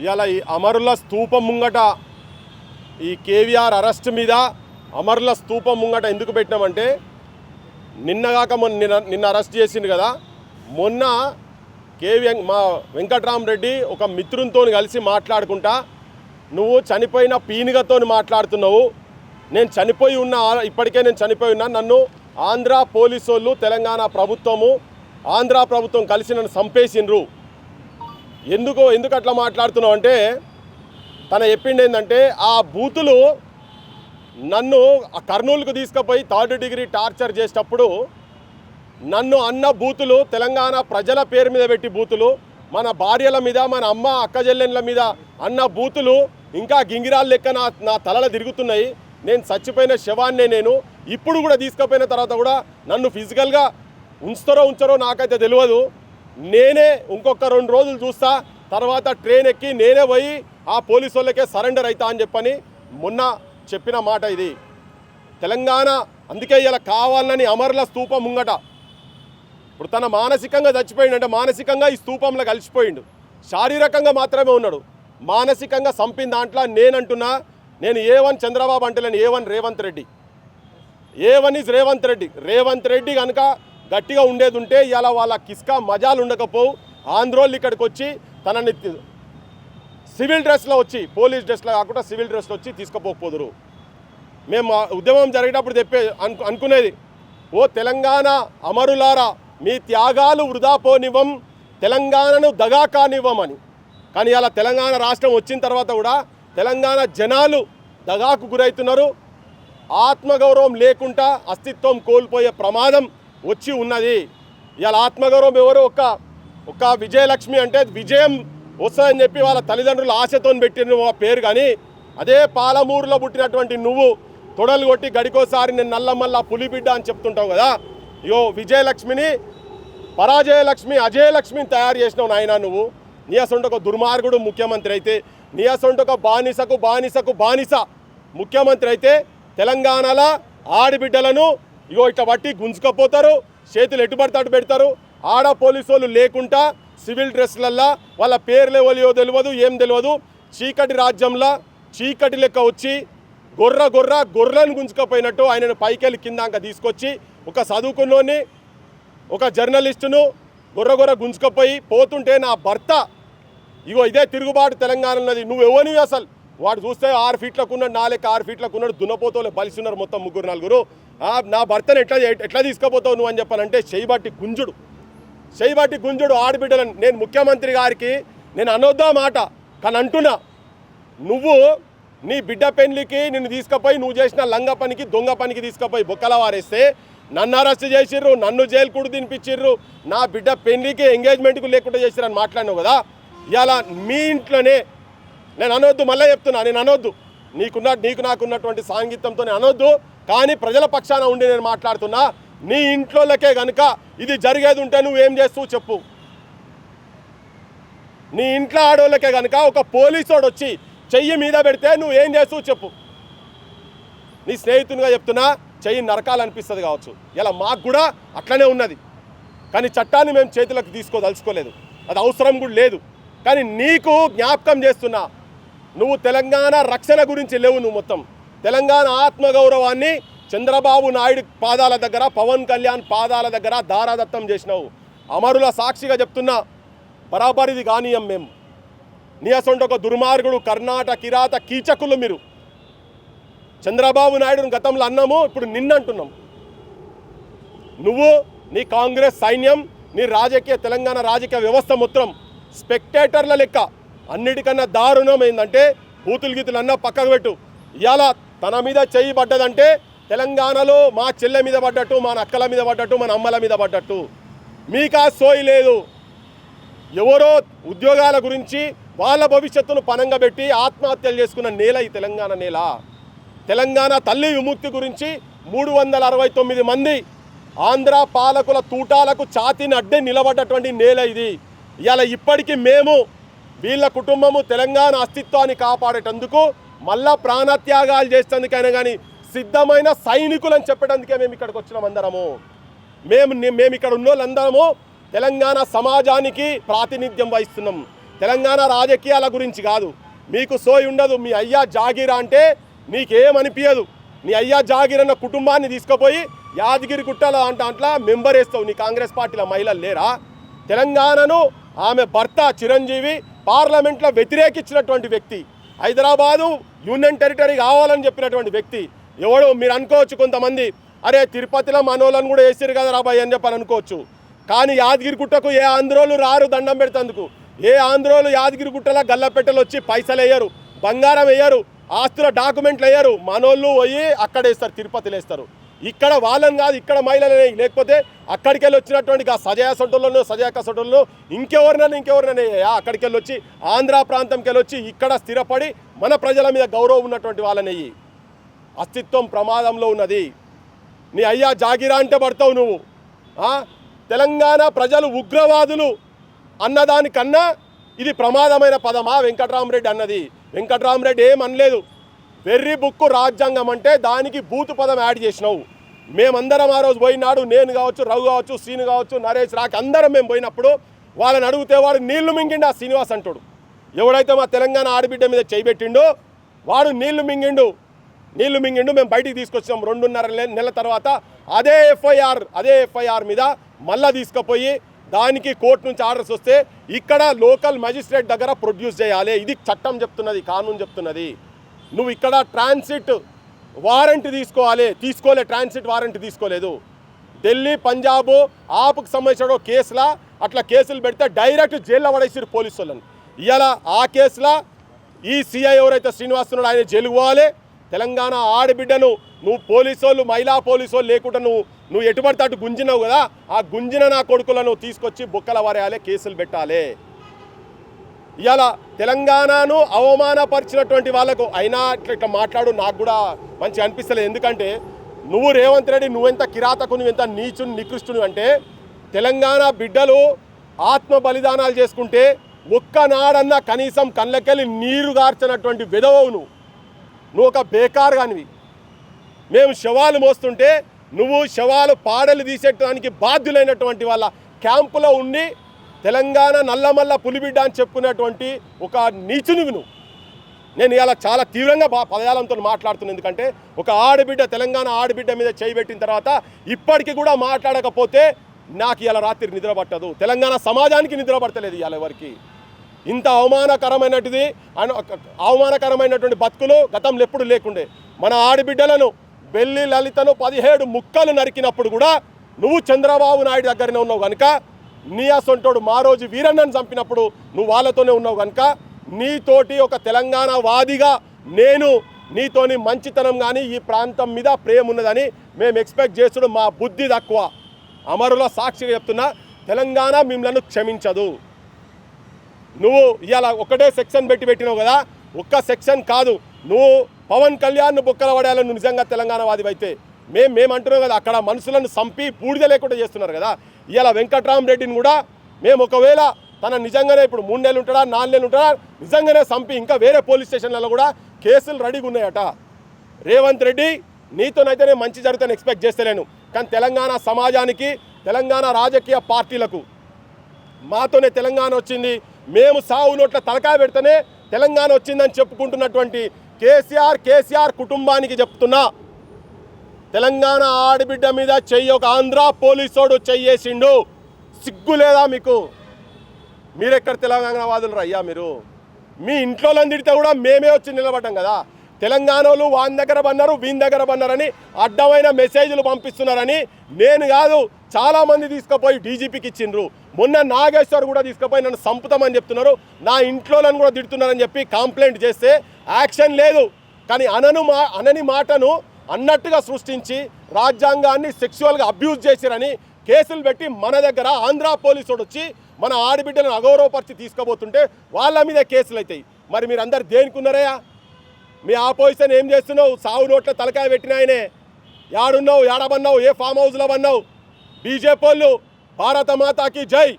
ఇవాళ ఈ అమరుల స్తూపం ముంగట ఈ కేవీఆర్ అరెస్ట్ మీద అమరుల స్తూపం ముంగట ఎందుకు పెట్టినామంటే నిన్నగాక నిన్న అరెస్ట్ చేసిండు కదా. మొన్న మా వెంకట్రామరెడ్డి ఒక మిత్రునితో కలిసి మాట్లాడుకుంటా నువ్వు చనిపోయిన పీనుగతో మాట్లాడుతున్నావు, నేను చనిపోయి ఉన్నా, ఇప్పటికే నేను చనిపోయి ఉన్నా, నన్ను ఆంధ్ర పోలీసు వాళ్ళు తెలంగాణ ప్రభుత్వము ఆంధ్ర ప్రభుత్వం కలిసి నన్ను చంపేసిండ్రు, ఎందుకు అట్లా మాట్లాడుతున్నావు అంటే తన చెప్పింది ఏంటంటే ఆ బూతులు నన్ను కర్నూలుకు తీసుకుపోయి 3rd డిగ్రీ టార్చర్ చేసేటప్పుడు నన్ను అన్న బూతులు తెలంగాణ ప్రజల పేరు మీద పెట్టి బూతులు, మన భార్యల మీద మన అమ్మ అక్క చెల్లెళ్ళ మీద అన్న బూతులు ఇంకా గింగిరాల లెక్క నా తలలో తిరుగుతున్నాయి. నేను చచ్చిపోయిన శవాన్నే నేను ఇప్పుడు కూడా తీసుకుపోయిన తర్వాత కూడా నన్ను ఫిజికల్గా ఉంచరో నాకైతే తెలియదు. నేనే ఇంకొక 2 రోజులు చూస్తా, తర్వాత ట్రైన్ ఎక్కి నేనే పోయి ఆ పోలీసు వాళ్ళకే సరెండర్ అవుతా అని చెప్పని మొన్న చెప్పిన మాట ఇది. తెలంగాణ అందుకే ఇలా కావాలని అమరుల స్తూపం ముంగట ఇప్పుడు తన మానసికంగా చచ్చిపోయిండు, మానసికంగా ఈ స్తూపంలో కలిసిపోయిండు, శారీరకంగా మాత్రమే ఉన్నాడు. మానసికంగా చంపిన దాంట్లో నేనంటున్నా, నేను A1 చంద్రబాబు అంటలేను, A1 Revanth Reddy, A1 is Revanth Reddy కనుక గట్టిగా ఉండేది ఉంటే ఇలా వాళ్ళ కిస్కా మజాలు ఉండకపోవు. ఆంధ్రోళ్ళు ఇక్కడికి వచ్చి తనని సివిల్ డ్రెస్లో వచ్చి, పోలీస్ డ్రెస్లో కాకుండా సివిల్ డ్రెస్లో వచ్చి తీసుకుపోకపోదురు. మేము ఉద్యమం జరిగేటప్పుడు అనుకునేది, ఓ తెలంగాణ అమరులారా మీ త్యాగాలు వృధా పోనివ్వం, తెలంగాణను దగా కానివ్వమని. కానీ ఇలా తెలంగాణ రాష్ట్రం వచ్చిన తర్వాత కూడా తెలంగాణ జనాలు దగాకు గురవుతున్నారు. ఆత్మగౌరవం లేకుండా అస్తిత్వం కోల్పోయే ప్రమాదం వచ్చి ఉన్నది. ఇవాళ ఆత్మగౌరవం ఎవరు ఒక విజయలక్ష్మి అంటే విజయం వస్తుందని చెప్పి వాళ్ళ తల్లిదండ్రులు ఆశతో పెట్టిన పేరు, కానీ అదే పాలమూరులో పుట్టినటువంటి నువ్వు తొడలు కొట్టి గడికోసారి నేను నల్లమల్ల పులిబిడ్డ అని చెప్తుంటావు కదా. విజయలక్ష్మిని పరాజయలక్ష్మి అజయలక్ష్మిని తయారు చేసినావు నాయన నువ్వు. నీ అసొంటి ఒక దుర్మార్గుడు ముఖ్యమంత్రి అయితే, నీ అసొంటి ఒక బానిస ముఖ్యమంత్రి అయితే తెలంగాణలో ఆడబిడ్డలను ఇట్లా బట్టి గుంజుకపోతారు, చేతులు ఎటుబడతాడు పెడతారు. ఆడ పోలీసు వాళ్ళు లేకుండా సివిల్ డ్రెస్లల్లో వాళ్ళ పేర్లు ఎవరియో తెలియదు, ఏం తెలియదు. చీకటి రాజ్యంలో చీకటి లెక్క వచ్చి గొర్రెలను గుంజుకపోయినట్టు ఆయనను పైకెళ్ళి కిందాక తీసుకొచ్చి ఒక చదువుకున్నోని ఒక జర్నలిస్టును గొర్రె గుంజుకపోయి పోతుంటే నా భర్త ఇదే తిరుగుబాటు తెలంగాణ ఉన్నది. నువ్వు ఎవరివి అసలు? వాడు చూస్తే 6 ఫీట్లకు ఉన్నాడు, 6 ఫీట్లకు ఉన్నాడు, దున్నపోతోలే బలిస్తున్నారు మొత్తం 3-4. నా భర్తను ఎట్లా తీసుకుపోతావు నువ్వు అని చెప్పాలంటే చేయబట్టి గుంజుడు ఆడబిడ్డలను. నేను ముఖ్యమంత్రి గారికి నేను అనొద్దా మాట, కానీ అంటున్నా, నువ్వు నీ బిడ్డ పెళ్లికి నిన్ను తీసుకుపోయి నువ్వు చేసిన లంగ పనికి దొంగ పనికి తీసుకుపోయి బొక్కల వారేస్తే నన్ను అరెస్ట్ చేసిర్రు, నన్ను జైలు కూడా తినిపించిర్రు, నా బిడ్డ పెళ్లికి ఎంగేజ్మెంట్కు లేకుండా చేసిరని మాట్లాడినావు కదా. ఇలా మీ ఇంట్లోనే నేను అనొద్దు, మళ్ళీ చెప్తున్నా, నేను అనొద్దు, నీకు నాకున్నటువంటి సాంగీత్యంతో అనొద్దు, కానీ ప్రజల పక్షాన ఉండి నేను మాట్లాడుతున్నా. నీ ఇంట్లోకే కనుక ఇది జరిగేది ఉంటే నువ్వేం చేస్తావు చెప్పు. నీ ఇంట్లో ఆడోళ్ళకే కనుక ఒక పోలీసోడు వచ్చి చెయ్యి మీద పెడితే నువ్వేం చేస్తావు చెప్పు. నీ స్నేహితునిగా చెప్తున్నా, చెయ్యి నరకాలనిపిస్తుంది కావచ్చు. ఇలా మాకు కూడా అట్లనే ఉన్నది, కానీ చట్టాన్ని మేము చేతులకు తీసుకోదలుచుకోలేదు, అది అవసరం కూడా లేదు. కానీ నీకు జ్ఞాపకం చేస్తున్నా, నువ్వు తెలంగాణ రక్షణ గురించి లేవు. నువ్వు మొత్తం తెలంగాణ ఆత్మగౌరవాన్ని చంద్రబాబు నాయుడు పాదాల దగ్గర, పవన్ కళ్యాణ్ పాదాల దగ్గర దారాదత్తం చేసినావు. అమరుల సాక్షిగా చెప్తున్నా, బరాబరిది కానీయం మేము. నీ అసొంటి ఒక దుర్మార్గుడు కర్ణాటక కిరాత కీచకులు మీరు. చంద్రబాబు నాయుడుని గతంలో అన్నాము, ఇప్పుడు నిన్నంటున్నాం. నువ్వు నీ కాంగ్రెస్ సైన్యం, నీ తెలంగాణ రాజకీయ వ్యవస్థ మొత్తం స్పెక్టేటర్ల లెక్క. అన్నిటికన్నా దారుణం ఏంటంటే బూతులు గీతులు అన్నా పక్కకు పెట్టు. ఇవాళ తన మీద చెయ్యి పడ్డదంటే తెలంగాణలో మా చెల్లె మీద పడ్డట్టు, మన అక్కల మీద పడ్డట్టు, మన అమ్మల మీద పడ్డట్టు. మీకు ఆ సోయి లేదు. ఎవరో ఉద్యోగాల గురించి వాళ్ళ భవిష్యత్తును పనంగా పెట్టి ఆత్మహత్యలు చేసుకున్న నేల ఈ తెలంగాణ నేల. తెలంగాణ తల్లి విముక్తి గురించి 369 మంది ఆంధ్ర పాలకుల తూటాలకు ఛాతీని అడ్డే నిలబడ్డటువంటి నేల ఇది. ఇలా ఇప్పటికీ మేము వీళ్ళ కుటుంబము తెలంగాణ అస్తిత్వాన్ని కాపాడేటందుకు మళ్ళా ప్రాణత్యాగాలు చేసేందుకైనా కానీ సిద్ధమైన సైనికులని చెప్పేటందుకే మేము ఇక్కడికి వచ్చినాం అందరము. మేము ఇక్కడ ఉన్న వాళ్ళందరము తెలంగాణ సమాజానికి ప్రాతినిధ్యం వహిస్తున్నాం. తెలంగాణ రాజకీయాల గురించి కాదు. మీకు సోయి ఉండదు. మీ అయ్యా జాగీరా అంటే నీకేమనిపించదు. నీ అయ్యా జాగీర్ అన్న కుటుంబాన్ని తీసుకుపోయి యాదగిరి గుట్టల అట్లా మెంబర్ వేస్తావు. నీ కాంగ్రెస్ పార్టీలో మహిళలు లేరా? తెలంగాణను ఆమె భర్త చిరంజీవి పార్లమెంట్లో వ్యతిరేకించినటువంటి వ్యక్తి, హైదరాబాదు యూనియన్ టెరిటరీ కావాలని చెప్పినటువంటి వ్యక్తి. ఎవడు మీరు అనుకోవచ్చు కొంతమంది, అరే తిరుపతిలో మనోళ్ళని కూడా వేసారు కదా రాబాయ్ అని చెప్పని అనుకోవచ్చు. కానీ యాదగిరి గుట్టకు ఏ ఆంధ్రోలు రారు దండం పెడతందుకు. ఏ ఆంధ్రోలు యాదగిరి గుట్టల గల్లపెట్టెలు వచ్చి పైసలు వేయరు, బంగారం వేయరు, ఆస్తుల డాక్యుమెంట్లు వేయరు. మనోళ్ళు పోయి అక్కడ వేస్తారు, తిరుపతిలో వేస్తారు. ఇక్కడ వాళ్ళని కాదు, ఇక్కడ మహిళలనే. లేకపోతే అక్కడికి వెళ్ళి వచ్చినటువంటి సజయ సొంటలను సజయక సొంటలను ఇంకెవరినైనా అక్కడికి వెళ్ళి వచ్చి ఆంధ్ర ప్రాంతంకి వెళ్ళి వచ్చి ఇక్కడ స్థిరపడి మన ప్రజల మీద గౌరవం ఉన్నటువంటి వాళ్ళని అస్తిత్వం ప్రమాదంలో ఉన్నది. నీ అయ్యా జాగిరా అంటే పడతావు నువ్వు. తెలంగాణ ప్రజలు ఉగ్రవాదులు అన్నదానికన్నా ఇది ప్రమాదమైన పదమా వెంకట్రామరెడ్డి అన్నది? వెంకట్రామరెడ్డి ఏమనలేదు. వెర్రి బుక్కు రాజ్యాంగం అంటే దానికి బూతు పదం యాడ్ చేసినావు. మేమందరం ఆ రోజు పోయినాడు, నేను కావచ్చు, రఘు కావచ్చు, శ్రీను కావచ్చు, నరేష్ రాక్ అందరం మేము పోయినప్పుడు వాళ్ళని అడిగితే వాడు నీళ్లు మింగిండు. ఆ శ్రీనివాస్ అంటాడు, ఎవడైతే మా తెలంగాణ ఆడబిడ్డ మీద చేయబెట్టిండో వాడు నీళ్లు మింగిండు. మేము బయటికి తీసుకొచ్చాం. 2.5 నెలల తర్వాత అదే ఎఫ్ఐఆర్ మీద మళ్ళా తీసుకుపోయి దానికి కోర్టు నుంచి ఆర్డర్స్ వస్తే ఇక్కడ లోకల్ మ్యాజిస్ట్రేట్ దగ్గర ప్రొడ్యూస్ చేయాలి. ఇది చట్టం చెప్తున్నది, కానూన్ చెప్తున్నది. నువ్వు ఇక్కడ ట్రాన్సిట్ వారెంట్ తీసుకోలే, ట్రాన్సిట్ వారెంట్ తీసుకోలేదు. ఢిల్లీ, పంజాబ్ ఆపుకు సంబంధించిన కేసులా అట్లా కేసులు పెడితే డైరెక్ట్ జైల్లో పడేసారు పోలీసు వాళ్ళని. ఇవాళ ఆ కేసులా ఈ సిఐ ఎవరైతే శ్రీనివాస్ ఉన్నాడో ఆయన జైలుకు పోవాలి. తెలంగాణ ఆడబిడ్డను నువ్వు పోలీసు వాళ్ళు, మహిళా పోలీసు వాళ్ళు లేకుండా నువ్వు ఎటుపడితే అటు గుంజినావు కదా, ఆ గుంజిన నా కొడుకులను తీసుకొచ్చి బొక్కల వరేయాలి, కేసులు పెట్టాలి. ఇవాళ తెలంగాణను అవమానపరిచినటువంటి వాళ్ళకు అయినా ఇట్లా మాట్లాడు నాకు కూడా మంచిగా అనిపిస్తలేదు. ఎందుకంటే నువ్వు రేవంత్ రెడ్డి నువ్వెంత కిరాతకు, నువ్వెంత నీచుని నికృష్టుని అంటే తెలంగాణ బిడ్డలు ఆత్మ బలిదానాలు చేసుకుంటే ఒక్కనాడన్నా కనీసం కళ్ళకెళ్ళి నీరు గార్చినటువంటి విధవవు నువ్వు ఒక బేకార్ కానివి. మేము శవాలు మోస్తుంటే నువ్వు శవాలు పాడలు తీసేయడానికి బాధ్యులైనటువంటి వాళ్ళ క్యాంపులో ఉండి తెలంగాణ నల్లమల్ల పులిబిడ్డ అని చెప్పుకునేటువంటి ఒక నీచునివి నువ్వు. నేను ఇలా చాలా తీవ్రంగా పదజాలంతో మాట్లాడుతున్నాను. ఎందుకంటే ఒక ఆడబిడ్డ, తెలంగాణ ఆడబిడ్డ మీద చేయబెట్టిన తర్వాత ఇప్పటికీ కూడా మాట్లాడకపోతే నాకు ఇలా రాత్రి నిద్ర పట్టదు. తెలంగాణ సమాజానికి నిద్ర పడతలేదు ఇవాళ ఎవరికి. ఇంత అవమానకరమైనటువంటి బతుకులు గతంలో ఎప్పుడు లేకుండే. మన ఆడబిడ్డలను బెల్లి లలితను 17 ముక్కలు నరికినప్పుడు కూడా నువ్వు చంద్రబాబు నాయుడు దగ్గరనే ఉన్నావు కనుక, నీ అసొంటోడు మా రోజు వీరన్నను చంపినప్పుడు నువ్వు వాళ్ళతోనే ఉన్నావు కనుక, నీతోటి ఒక తెలంగాణ వాదిగా నేను నీతోని మంచితనం కానీ ఈ ప్రాంతం మీద ప్రేమ ఉన్నదని మేము ఎక్స్పెక్ట్ చేస్తుడు. మా బుద్ధి తక్కువ. అమరుల సాక్షిగా చెప్తున్నా, తెలంగాణ మిమ్మల్ని క్షమించదు. నువ్వు ఇవాళ ఒకటే సెక్షన్ పెట్టినావు కదా, ఒక్క సెక్షన్ కాదు. నువ్వు పవన్ కళ్యాణ్ను బొక్కల పడేయాలని నువ్వు నిజంగా తెలంగాణ వాదివి అయితే మేము అంటున్నాం కదా, అక్కడ మనుషులను చంపి బూడిద లేకుండా చేస్తున్నారు కదా. ఇవాళ వెంకట్రామరెడ్డిని కూడా మేము ఒకవేళ తన నిజంగానే ఇప్పుడు 3 నెలలు ఉంటాడా 4 నెలలు ఉంటాడా నిజంగానే చంపి ఇంకా వేరే పోలీస్ స్టేషన్లలో కూడా కేసులు రెడీగా ఉన్నాయట. రేవంత్ రెడ్డి నీతోనైతే నేను మంచి జరుగుతాను ఎక్స్పెక్ట్ చేస్తలేను. కానీ తెలంగాణ సమాజానికి, తెలంగాణ రాజకీయ పార్టీలకు మాతోనే తెలంగాణ వచ్చింది, మేము సావు నోట్ల తలకాయ పెడితేనే తెలంగాణ వచ్చిందని చెప్పుకుంటున్నటువంటి కేసీఆర్ కుటుంబానికి చెప్తున్నా, తెలంగాణ ఆడబిడ్డ మీద ఒక ఆంధ్ర పోలీసోడు చెయ్యేసిండు. సిగ్గు లేదా మీకు? మీరెక్కడ తెలంగాణ వాదులు రయ్యా? మీరు మీ ఇంట్లో తిడితే కూడా మేమే వచ్చి నిలబడ్డాం కదా. తెలంగాణ వాళ్ళు వాని దగ్గర బన్నారు, వీని దగ్గర బన్నారని అడ్డమైన మెసేజ్లు పంపిస్తున్నారని నేను కాదు, చాలామంది తీసుకుపోయి డీజీపీకి ఇచ్చిండ్రు. మొన్న నాగేశ్వర్ కూడా తీసుకుపోయి నన్ను సంపుతామని చెప్తున్నారు, నా ఇంట్లోలను కూడా తిడుతున్నారని చెప్పి కంప్లైంట్ చేస్తే యాక్షన్ లేదు. కానీ అనని మాటను అన్నట్టుగా సృష్టించి రాజ్యాంగాన్ని సెక్సువల్గా అబ్యూజ్ చేశారని కేసులు పెట్టి మన దగ్గర ఆంధ్ర పోలీసుడు వచ్చి మన ఆడబిడ్డలను అగౌరవపరిచి తీసుకుపోతుంటే వాళ్ళ మీద కేసులు అవుతాయి. మరి మీరు అందరు దేనికి ఉన్నారయ్యా? మీ ఆపోజిషన్ ఏం చేస్తున్నావు? సావు నోట్ల తలకాయ పెట్టిన ఆయనే. యాడున్నావు, ఏడబన్నావు, ఏ ఫామ్ హౌస్లో బన్నావు? బీజేపీ వాళ్ళు భారత మాతాకి జై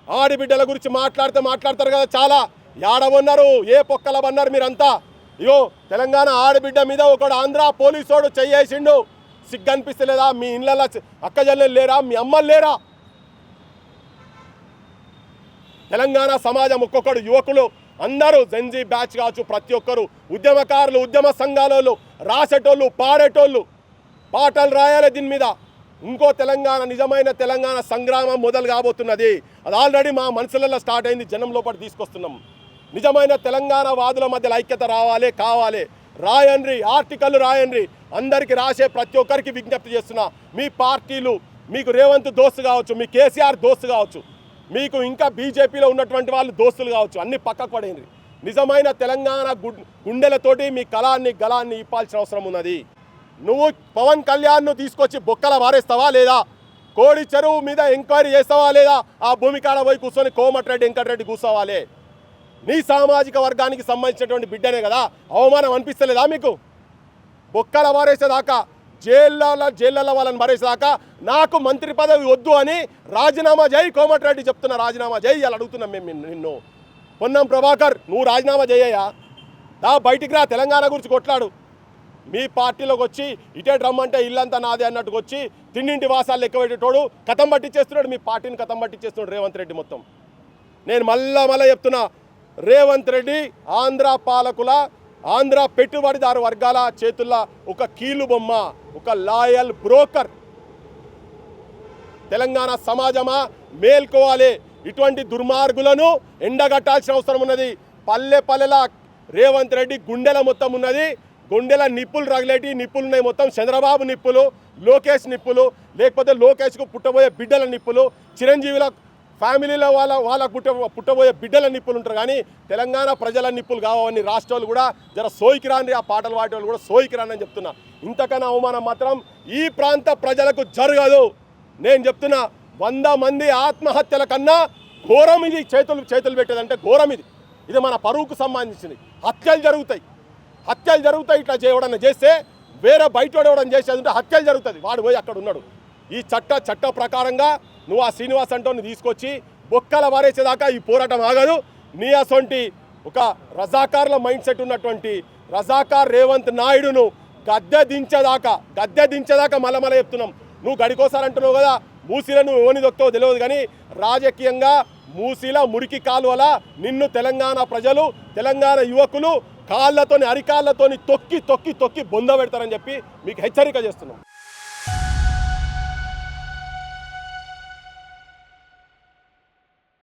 ఆడబిడ్డల గురించి మాట్లాడతారు కదా చాలా. యాడబన్నారు, ఏ పొక్కల బన్నారు మీరంతా? ఇగో తెలంగాణ ఆడబిడ్డ మీద ఒకడు ఆంధ్ర పోలీసోడు చెయ్యేసిండు. సిగ్గు అనిపిస్తలేదా? మీ ఇళ్ళ అక్కజల్లెలు లేరా? మీ అమ్మలు లేరా? తెలంగాణ సమాజం ఒక్కొక్కడు యువకులు అందరూ జెన్జీ బ్యాచ్ కావచ్చు, ప్రతి ఒక్కరు ఉద్యమకారులు, ఉద్యమ సంఘాలలో రాసేటోళ్ళు, పాడేటోళ్ళు, పాటలు రాయాలి దీని మీద. ఇంకో తెలంగాణ, నిజమైన తెలంగాణ సంగ్రామం మొదలు కాబోతున్నది. అది ఆల్రెడీ మా మనసులలో స్టార్ట్ అయింది, జనం లోపల తీసుకొస్తున్నాం. నిజమైన తెలంగాణ వాదుల మధ్యలో ఐక్యత రావాలి, కావాలి. రాయండ్రి, ఆర్టికల్ రాయండ్రి. అందరికీ రాసే ప్రతి ఒక్కరికి విజ్ఞప్తి చేస్తున్నా, మీ పార్టీలు, మీకు రేవంత్ దోస్తు కావచ్చు, మీ కేసీఆర్ దోస్తు కావచ్చు, మీకు ఇంకా బీజేపీలో ఉన్నటువంటి వాళ్ళు దోస్తులు కావచ్చు, అన్ని పక్కకు పడేయండి. నిజమైన తెలంగాణ గుండెలతోటి మీ కళాన్ని గలాన్ని ఇప్పాల్సిన అవసరం ఉన్నది. నువ్వు పవన్ కళ్యాణ్ను తీసుకొచ్చి బొక్కల వారేస్తావా లేదా? కోడి చెరువు మీద ఎంక్వైరీ చేస్తావా లేదా? ఆ భూమి కాడ పోయి కూర్చొని కోమటిరెడ్డి వెంకటరెడ్డి కూర్చోవాలి. నీ సామాజిక వర్గానికి సంబంధించినటువంటి బిడ్డనే కదా, అవమానం అనిపిస్తలేదా మీకు? బొక్కల వారేసేదాకా, జైళ్ళలో వాళ్ళని మరేసేదాకా నాకు మంత్రి పదవి వద్దు అని రాజీనామా చేయి. కోమటిరెడ్డి చెప్తున్నా, రాజీనామా చేయి అని అడుగుతున్నాం మేము నిన్ను. పొన్నం ప్రభాకర్, నువ్వు రాజీనామా చేయయ్యా, బయటికి రా, తెలంగాణ గురించి కొట్లాడు. మీ పార్టీలోకి వచ్చి ఇటే రమ్మంటే ఇల్లంతా నాదే అన్నట్టుకు వచ్చి తిన్నింటి వాసాలు లెక్క పెట్టేటోడు కథం పట్టించేస్తున్నాడు, మీ పార్టీని కథం పట్టించేస్తున్నాడు రేవంత్ రెడ్డి మొత్తం. నేను మళ్ళా చెప్తున్నా, రేవంత్ రెడ్డి ఆంధ్ర పాలకుల, ఆంధ్ర పెట్టుబడిదారు వర్గాల చేతుల్లో ఒక కీలు బొమ్మ, ఒక లాయల్ బ్రోకర్. తెలంగాణ సమాజమా మేల్కోవాలి. ఇటువంటి దుర్మార్గులను ఎండగట్టాల్సిన అవసరం ఉన్నది. పల్లెలా రేవంత్ రెడ్డి గుండెల మొత్తం ఉన్నది. గుండెల నిప్పులు రగిలేటి నిప్పులు ఉన్నాయి మొత్తం. చంద్రబాబు నిప్పులు, లోకేష్ నిప్పులు, లేకపోతే లోకేష్కు పుట్టబోయే బిడ్డల నిప్పులు, చిరంజీవుల ఫ్యామిలీలో వాళ్ళకు పుట్టబోయే బిడ్డల నిప్పులు ఉంటారు. కానీ తెలంగాణ ప్రజల నిప్పులు కావని రాష్ట్రాలు కూడా జర సోయికి రాని, ఆ పాటలు పాడే వాళ్ళు కూడా సోయికి రాని అని చెప్తున్నా. ఇంతకన్నా అవమానం మాత్రం ఈ ప్రాంత ప్రజలకు జరగదు. నేను చెప్తున్నా, 100 మంది ఆత్మహత్యల కన్నా ఘోరం ఇది. చేతులు పెట్టేదంటే ఘోరం ఇది. ఇది మన పరువుకు సంబంధించింది. హత్యలు జరుగుతాయి. ఇట్లా ఎవడన్నా చేస్తే, వేరే బయట ఎవడన్నా చేసేది ఉంటే హత్యలు జరుగుతుంది. వాడు పోయి అక్కడ ఉన్నాడు. ఈ చట్ట ప్రకారంగా నువ్వు ఆ శ్రీనివాస్ అంటోని తీసుకొచ్చి బొక్కల వారేసేదాకా ఈ పోరాటం ఆగదు. నీ అసొంటి ఒక రజాకార్ల మైండ్ సెట్ ఉన్నటువంటి రజాకార్ రేవంత్ నాయుడును గద్దె దించేదాకా మళ్ళీ చెప్తున్నాం. నువ్వు గడికోసారంటున్నావు కదా, మూసీలో నువ్వు ఎవరిని దొక్కుతావో తెలియదు, కానీ రాజకీయంగా మూసీల మురికి కాలువల నిన్ను తెలంగాణ ప్రజలు, తెలంగాణ యువకులు కాళ్ళతోని, అరికాళ్ళతోని తొక్కి బొంద పెడతారని చెప్పి మీకు హెచ్చరిక చేస్తున్నాం.